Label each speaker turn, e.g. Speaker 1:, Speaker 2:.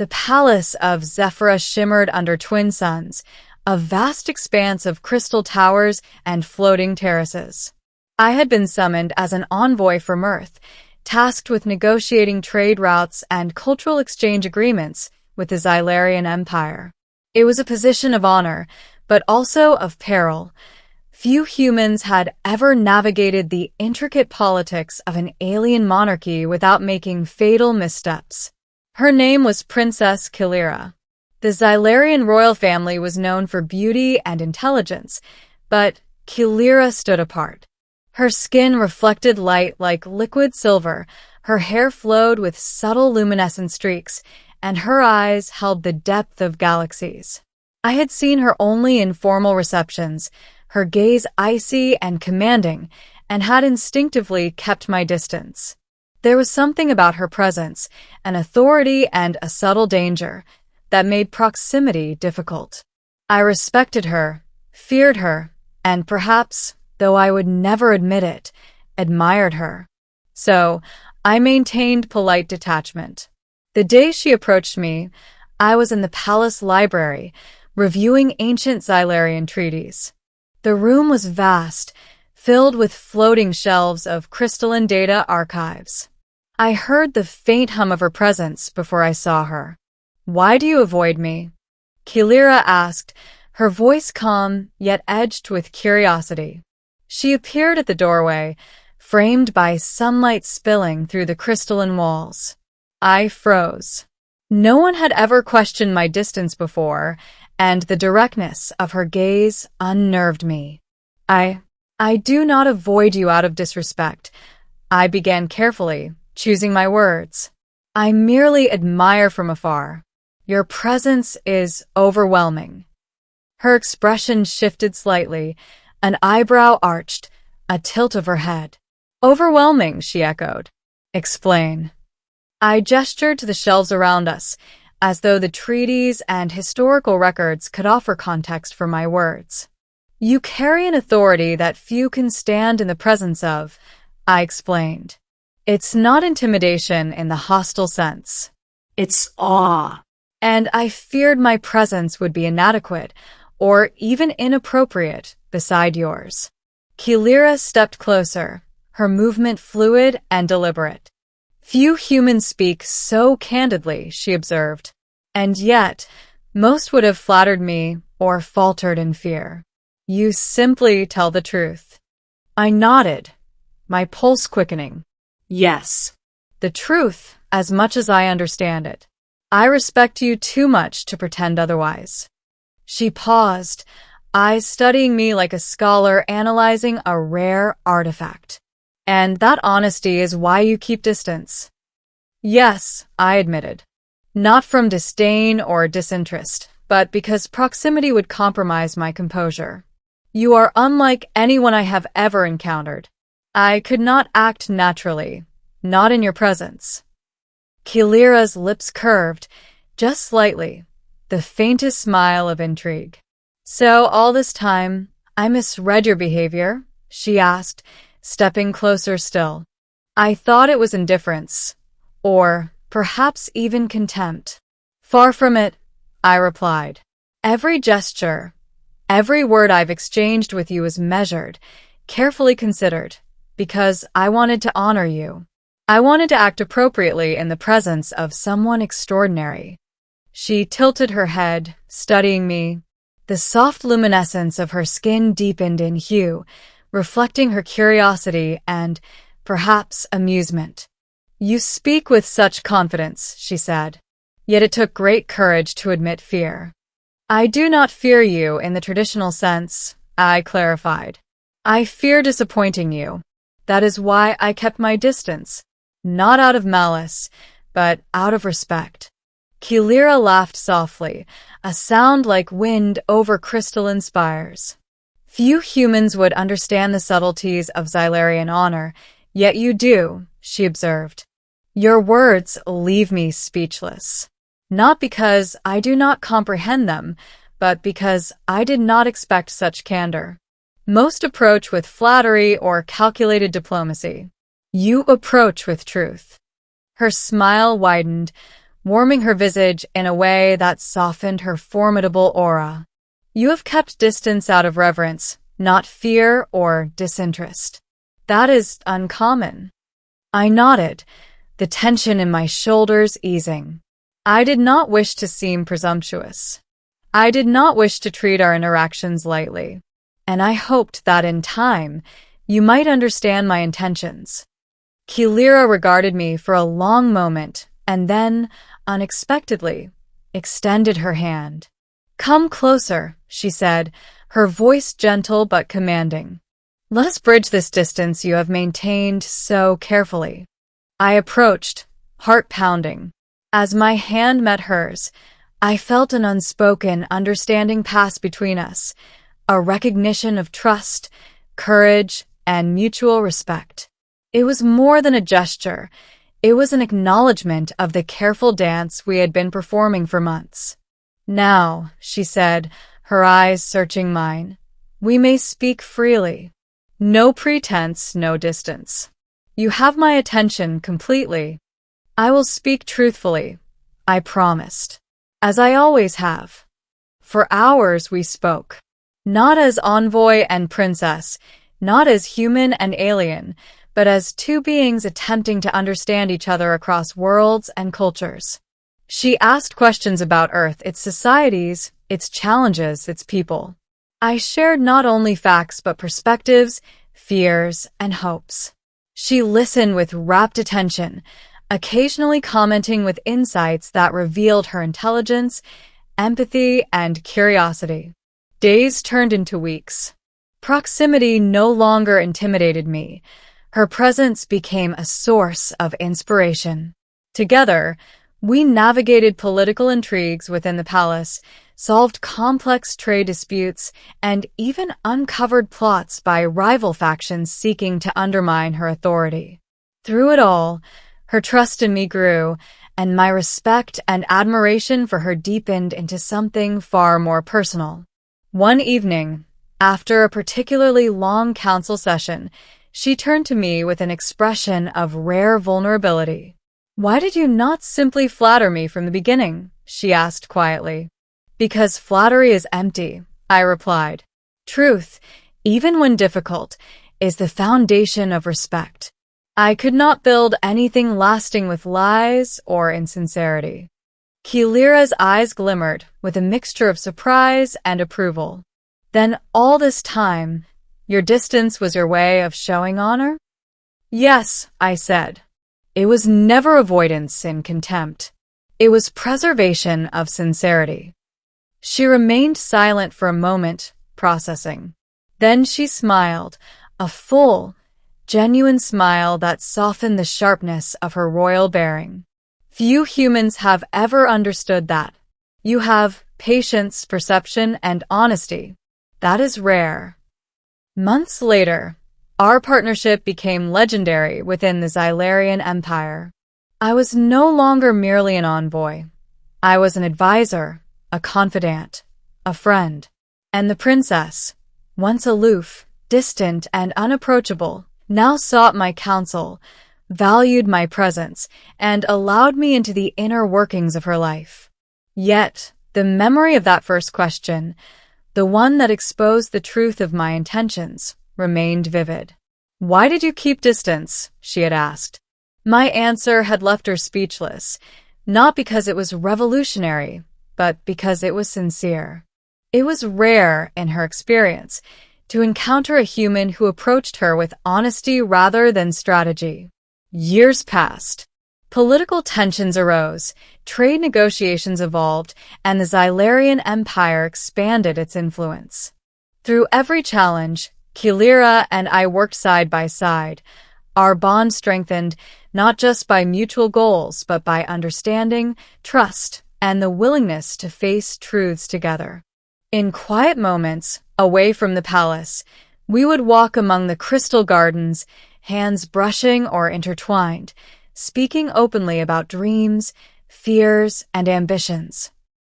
Speaker 1: The palace of Zephyra shimmered under twin suns, a vast expanse of crystal towers and floating terraces. I had been summoned as an envoy for Mirth, tasked with negotiating trade routes and cultural exchange agreements with the Xylarian Empire. It was a position of honor, but also of peril. Few humans had ever navigated the intricate politics of an alien monarchy without making fatal missteps. Her name was Princess Kilira. The Xylarian royal family was known for beauty and intelligence, but Kilira stood apart. Her skin reflected light like liquid silver, her hair flowed with subtle luminescent streaks, and her eyes held the depth of galaxies. I had seen her only in formal receptions, her gaze icy and commanding, and had instinctively kept my distance. There was something about her presence, an authority and a subtle danger, that made proximity difficult. I respected her, feared her, and perhaps, though I would never admit it, admired her. So, I maintained polite detachment. The day she approached me, I was in the palace library, reviewing ancient Xylarian treaties. The room was vast, filled with floating shelves of crystalline data archives. I heard the faint hum of her presence before I saw her. "Why do you avoid me?" Kilira asked, her voice calm yet edged with curiosity. She appeared at the doorway, framed by sunlight spilling through the crystalline walls. I froze. No one had ever questioned my distance before, and the directness of her gaze unnerved me. I do not avoid you out of disrespect. I began carefully, choosing my words. I merely admire from afar. Your presence is overwhelming. Her expression shifted slightly, an eyebrow arched, a tilt of her head. Overwhelming, she echoed. Explain. I gestured to the shelves around us, as though the treaties and historical records could offer context for my words. You carry an authority that few can stand in the presence of, I explained. It's not intimidation in the hostile sense. It's awe. And I feared my presence would be inadequate, or even inappropriate, beside yours. Kilira stepped closer, her movement fluid and deliberate. Few humans speak so candidly, she observed. And yet, most would have flattered me or faltered in fear. You simply tell the truth. I nodded, my pulse quickening. Yes. The truth, as much as I understand it. I respect you too much to pretend otherwise. She paused, eyes studying me like a scholar analyzing a rare artifact. And that honesty is why you keep distance. Yes, I admitted. Not from disdain or disinterest, but because proximity would compromise my composure. You are unlike anyone I have ever encountered. I could not act naturally, not in your presence. Kilira's lips curved, just slightly, the faintest smile of intrigue. So all this time, I misread your behavior? She asked, stepping closer still. I thought it was indifference, or perhaps even contempt. Far from it, I replied. Every gesture, every word I've exchanged with you is measured, carefully considered, because I wanted to honor you. I wanted to act appropriately in the presence of someone extraordinary. She tilted her head, studying me. The soft luminescence of her skin deepened in hue, reflecting her curiosity and, perhaps, amusement. You speak with such confidence, she said. Yet it took great courage to admit fear. I do not fear you in the traditional sense, I clarified. I fear disappointing you. That is why I kept my distance. Not out of malice, but out of respect. Kilira laughed softly, a sound like wind over crystalline spires. Few humans would understand the subtleties of Xylarian honor, yet you do, she observed. Your words leave me speechless. Not because I do not comprehend them, but because I did not expect such candor. Most approach with flattery or calculated diplomacy. You approach with truth. Her smile widened, warming her visage in a way that softened her formidable aura. You have kept distance out of reverence, not fear or disinterest. That is uncommon. I nodded, the tension in my shoulders easing. I did not wish to seem presumptuous. I did not wish to treat our interactions lightly, and I hoped that in time, you might understand my intentions. Kilira regarded me for a long moment and then, unexpectedly, extended her hand. "Come closer," she said, her voice gentle but commanding. "Let us bridge this distance you have maintained so carefully." I approached, heart pounding. As my hand met hers, I felt an unspoken understanding pass between us, a recognition of trust, courage, and mutual respect. It was more than a gesture. It was an acknowledgement of the careful dance we had been performing for months. "Now," she said, her eyes searching mine, "we may speak freely. No pretense, no distance. You have my attention completely. I will speak truthfully, I promised, as I always have." For hours we spoke, not as envoy and princess, not as human and alien, but as two beings attempting to understand each other across worlds and cultures. She asked questions about Earth, its societies, its challenges, its people. I shared not only facts but perspectives, fears, and hopes. She listened with rapt attention, occasionally commenting with insights that revealed her intelligence, empathy, and curiosity. Days turned into weeks. Proximity no longer intimidated me. Her presence became a source of inspiration. Together, we navigated political intrigues within the palace, solved complex trade disputes, and even uncovered plots by rival factions seeking to undermine her authority. Through it all, her trust in me grew, and my respect and admiration for her deepened into something far more personal. One evening, after a particularly long council session, she turned to me with an expression of rare vulnerability. "Why did you not simply flatter me from the beginning?" she asked quietly. "Because flattery is empty," I replied. "Truth, even when difficult, is the foundation of respect. I could not build anything lasting with lies or insincerity." Kilira's eyes glimmered with a mixture of surprise and approval. "Then all this time, your distance was your way of showing honor?" "Yes," I said. "It was never avoidance and contempt. It was preservation of sincerity." She remained silent for a moment, processing. Then she smiled, a full, genuine smile that softened the sharpness of her royal bearing. "Few humans have ever understood that. You have patience, perception, and honesty. That is rare." Months later, our partnership became legendary within the Xylarian Empire. I was no longer merely an envoy. I was an advisor, a confidant, a friend. And the princess, once aloof, distant, and unapproachable, now sought my counsel, valued my presence, and allowed me into the inner workings of her life. Yet, the memory of that first question, the one that exposed the truth of my intentions, remained vivid. "Why did you keep distance?" she had asked. My answer had left her speechless, not because it was revolutionary, but because it was sincere. It was rare, in her experience, to encounter a human who approached her with honesty rather than strategy. Years passed. Political tensions arose, trade negotiations evolved, and the Xylarian Empire expanded its influence. Through every challenge, Kilira and I worked side by side. Our bond strengthened not just by mutual goals, but by understanding, trust, and the willingness to face truths together. In quiet moments, away from the palace, we would walk among the crystal gardens, hands brushing or intertwined, speaking openly about dreams, fears, and ambitions.